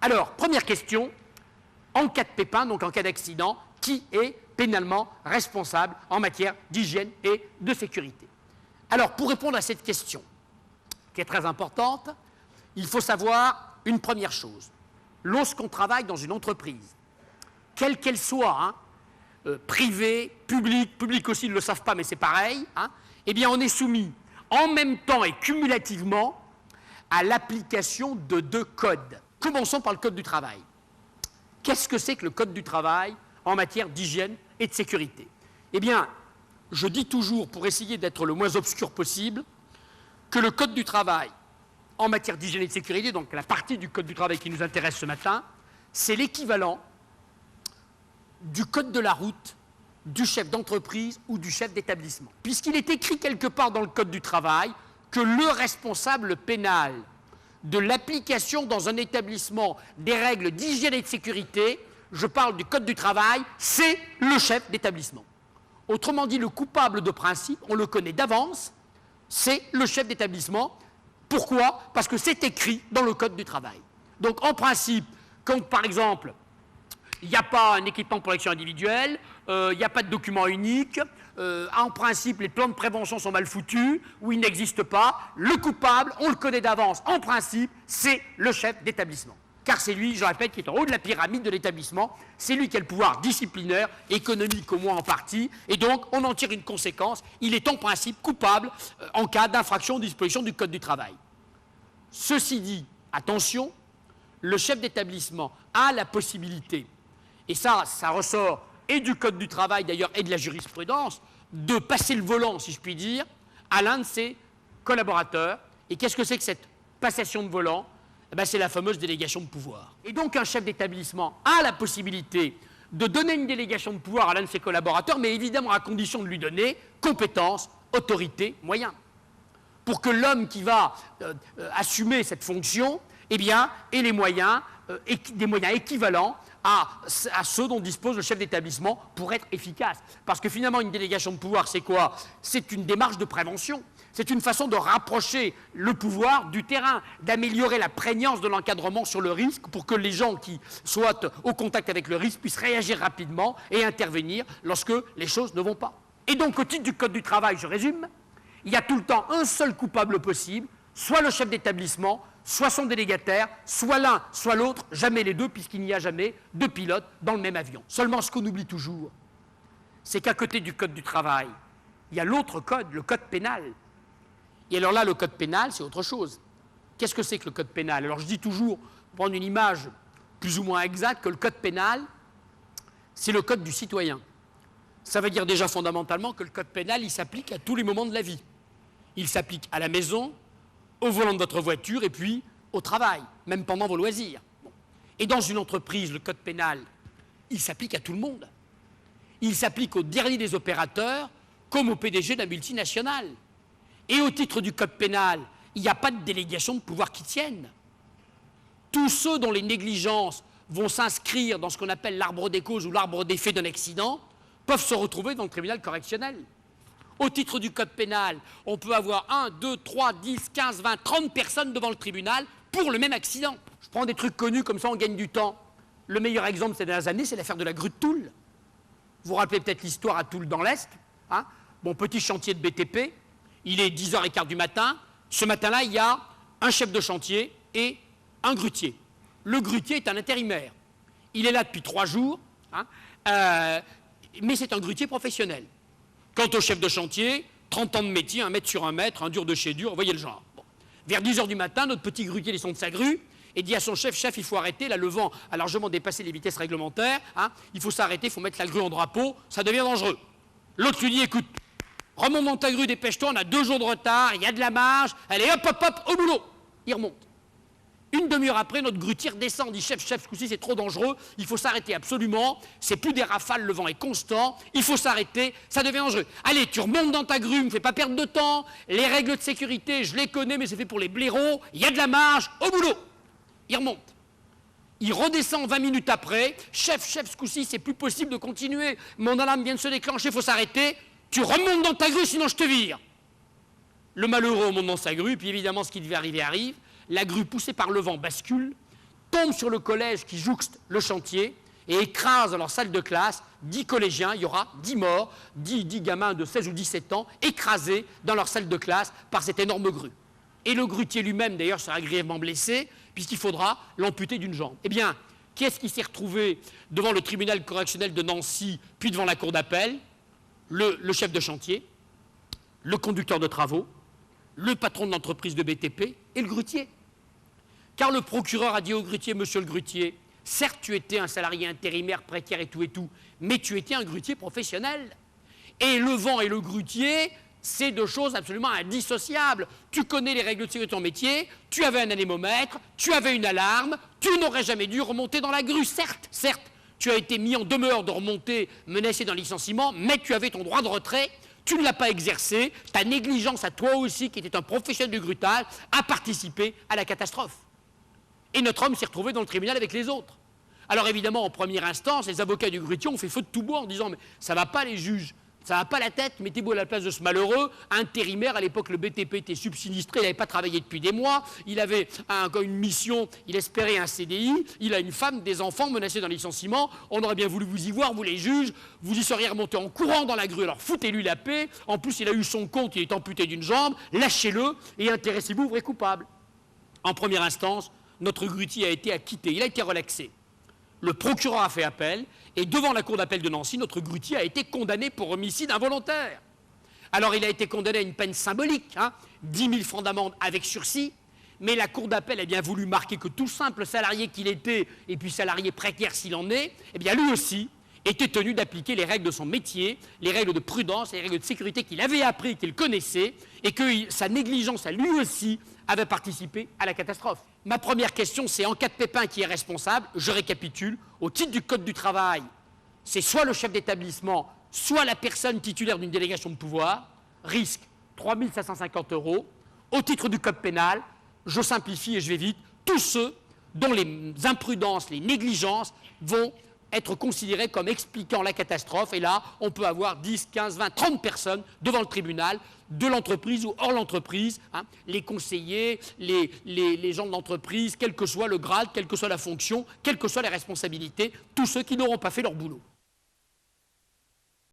Alors, première question, en cas de pépin, donc en cas d'accident, qui est pénalement responsable en matière d'hygiène et de sécurité? Alors, pour répondre à cette question, qui est très importante, il faut savoir une première chose. Lorsqu'on travaille dans une entreprise, quelle qu'elle soit, privée, publique aussi, ils ne le savent pas, mais c'est pareil, eh bien, on est soumis en même temps et cumulativement à l'application de 2 codes. Commençons par le code du travail. Qu'est-ce que c'est que le code du travail en matière d'hygiène et de sécurité? Eh bien, je dis toujours, pour essayer d'être le moins obscur possible, que le code du travail en matière d'hygiène et de sécurité, donc la partie du code du travail qui nous intéresse ce matin, c'est l'équivalent du code de la route du chef d'entreprise ou du chef d'établissement. Puisqu'il est écrit quelque part dans le code du travail que le responsable pénal de l'application dans un établissement des règles d'hygiène et de sécurité, je parle du code du travail, c'est le chef d'établissement. Autrement dit, le coupable de principe, on le connaît d'avance, c'est le chef d'établissement. Pourquoi? Parce que c'est écrit dans le code du travail. Donc en principe, quand par exemple, il n'y a pas un équipement de protection individuelle, il n'y a pas de document unique, en principe les plans de prévention sont mal foutus, ou ils n'existent pas, le coupable, on le connaît d'avance, en principe, c'est le chef d'établissement. Car c'est lui, je répète, qui est en haut de la pyramide de l'établissement, c'est lui qui a le pouvoir disciplinaire, économique au moins en partie, et donc on en tire une conséquence, il est en principe coupable en cas d'infraction aux dispositions du code du travail. Ceci dit, attention, le chef d'établissement a la possibilité, et ça ressort et du code du travail d'ailleurs et de la jurisprudence, de passer le volant, si je puis dire, à l'un de ses collaborateurs. Et qu'est-ce que c'est que cette passation de volant? Eh bien, c'est la fameuse délégation de pouvoir. Et donc un chef d'établissement a la possibilité de donner une délégation de pouvoir à l'un de ses collaborateurs, mais évidemment à condition de lui donner compétence, autorité, moyens. Pour que l'homme qui va assumer cette fonction, eh bien, ait les moyens, des moyens équivalents à ceux dont dispose le chef d'établissement pour être efficace. Parce que finalement, une délégation de pouvoir, c'est quoi? C'est une démarche de prévention. C'est une façon de rapprocher le pouvoir du terrain, d'améliorer la prégnance de l'encadrement sur le risque pour que les gens qui soient au contact avec le risque puissent réagir rapidement et intervenir lorsque les choses ne vont pas. Et donc, au titre du Code du travail, je résume, il y a tout le temps un seul coupable possible, soit le chef d'établissement, soit son délégataire, soit l'un, soit l'autre, jamais les deux, puisqu'il n'y a jamais deux pilotes dans le même avion. Seulement, ce qu'on oublie toujours, c'est qu'à côté du Code du travail, il y a l'autre code, le Code pénal. Et alors là, le Code pénal, c'est autre chose. Qu'est-ce que c'est que le Code pénal? Alors je dis toujours, pour prendre une image plus ou moins exacte, que le Code pénal, c'est le Code du citoyen. Ça veut dire déjà fondamentalement que le Code pénal, il s'applique à tous les moments de la vie. Il s'applique à la maison, au volant de votre voiture et puis au travail, même pendant vos loisirs. Bon. Et dans une entreprise, le Code pénal, il s'applique à tout le monde. Il s'applique au dernier des opérateurs comme au PDG d'un multinational. Et au titre du Code pénal, il n'y a pas de délégation de pouvoir qui tienne. Tous ceux dont les négligences vont s'inscrire dans ce qu'on appelle l'arbre des causes ou l'arbre des faits d'un accident peuvent se retrouver dans le tribunal correctionnel. Au titre du Code pénal, on peut avoir 1, 2, 3, 10, 15, 20, 30 personnes devant le tribunal pour le même accident. Je prends des trucs connus, comme ça on gagne du temps. Le meilleur exemple ces dernières années, c'est l'affaire de la grue de Toul. Vous vous rappelez peut-être l'histoire à Toul dans l'Est. Bon, petit chantier de BTP, il est 10h15 du matin. Ce matin-là, il y a un chef de chantier et un grutier. Le grutier est un intérimaire. Il est là depuis 3 jours, mais c'est un grutier professionnel. Quant au chef de chantier, 30 ans de métier, 1 mètre sur 1 mètre, un dur de chez dur, vous voyez le genre. Bon. Vers 10h du matin, notre petit grutier descend de sa grue et dit à son chef, chef, il faut arrêter, là le vent a largement dépassé les vitesses réglementaires, il faut s'arrêter, il faut mettre la grue en drapeau, ça devient dangereux. L'autre lui dit, écoute, remonte dans ta grue, dépêche-toi, on a 2 jours de retard, il y a de la marge, allez hop, hop, hop, au boulot. Il remonte. Une demi-heure après, notre grutier descend, dit chef, ce coup-ci c'est trop dangereux, il faut s'arrêter absolument, c'est plus des rafales, le vent est constant, il faut s'arrêter, ça devient dangereux. Allez, tu remontes dans ta grue, ne me fais pas perdre de temps, les règles de sécurité, je les connais, mais c'est fait pour les blaireaux, il y a de la marge, au boulot. Il remonte. Il redescend 20 minutes après, chef, ce coup-ci c'est plus possible de continuer, mon alarme vient de se déclencher, il faut s'arrêter, tu remontes dans ta grue, sinon je te vire. Le malheureux remonte dans sa grue, puis évidemment ce qui devait arriver arrive. La grue poussée par le vent bascule, tombe sur le collège qui jouxte le chantier et écrase dans leur salle de classe 10 collégiens, il y aura 10 morts, 10 gamins de 16 ou 17 ans écrasés dans leur salle de classe par cette énorme grue. Et le grutier lui-même, d'ailleurs, sera grièvement blessé, puisqu'il faudra l'amputer d'une jambe. Eh bien, qui est-ce qui s'est retrouvé devant le tribunal correctionnel de Nancy, puis devant la cour d'appel? Le chef de chantier, le conducteur de travaux, le patron de l'entreprise de BTP et le grutier. Car le procureur a dit au grutier, monsieur le grutier, certes, tu étais un salarié intérimaire, précaire et tout, mais tu étais un grutier professionnel. Et le vent et le grutier, c'est deux choses absolument indissociables. Tu connais les règles de sécurité de ton métier, tu avais un anémomètre, tu avais une alarme, tu n'aurais jamais dû remonter dans la grue. Certes, tu as été mis en demeure de remonter, menacé d'un licenciement, mais tu avais ton droit de retrait, tu ne l'as pas exercé, ta négligence à toi aussi, qui était un professionnel du grutage, a participé à la catastrophe. Et notre homme s'est retrouvé dans le tribunal avec les autres. Alors évidemment, en première instance, les avocats du grutier ont fait feu de tout bois en disant « mais ça ne va pas les juges, ça ne va pas la tête, mettez-vous à la place de ce malheureux, intérimaire, à l'époque le BTP était subsinistré, il n'avait pas travaillé depuis des mois, il avait une mission, il espérait un CDI, il a une femme, des enfants menacés d'un licenciement, on aurait bien voulu vous y voir, vous les juges, vous y seriez remontés en courant dans la grue, alors foutez-lui la paix, en plus il a eu son compte, il est amputé d'une jambe, lâchez-le et intéressez-vous, vrai coupable. » En première instance, notre grutier a été acquitté, il a été relaxé. Le procureur a fait appel, et devant la cour d'appel de Nancy, notre grutier a été condamné pour homicide involontaire. Alors il a été condamné à une peine symbolique, 10 000 francs d'amende avec sursis, mais la cour d'appel a bien voulu marquer que tout simple salarié qu'il était, et puis salarié précaire s'il en est, eh bien lui aussi était tenu d'appliquer les règles de son métier, les règles de prudence, les règles de sécurité qu'il avait appris, qu'il connaissait, et que sa négligence à lui aussi avait participé à la catastrophe. Ma première question, c'est en cas de pépin qui est responsable, je récapitule, au titre du Code du travail, c'est soit le chef d'établissement, soit la personne titulaire d'une délégation de pouvoir, risque 3 550 €. Au titre du Code pénal, je simplifie et je vais vite, tous ceux dont les imprudences, les négligences vont être considérés comme expliquant la catastrophe. Et là, on peut avoir 10, 15, 20, 30 personnes devant le tribunal de l'entreprise ou hors l'entreprise, les conseillers, les gens de l'entreprise, quel que soit le grade, quelle que soit la fonction, quelles que soient les responsabilités, tous ceux qui n'auront pas fait leur boulot.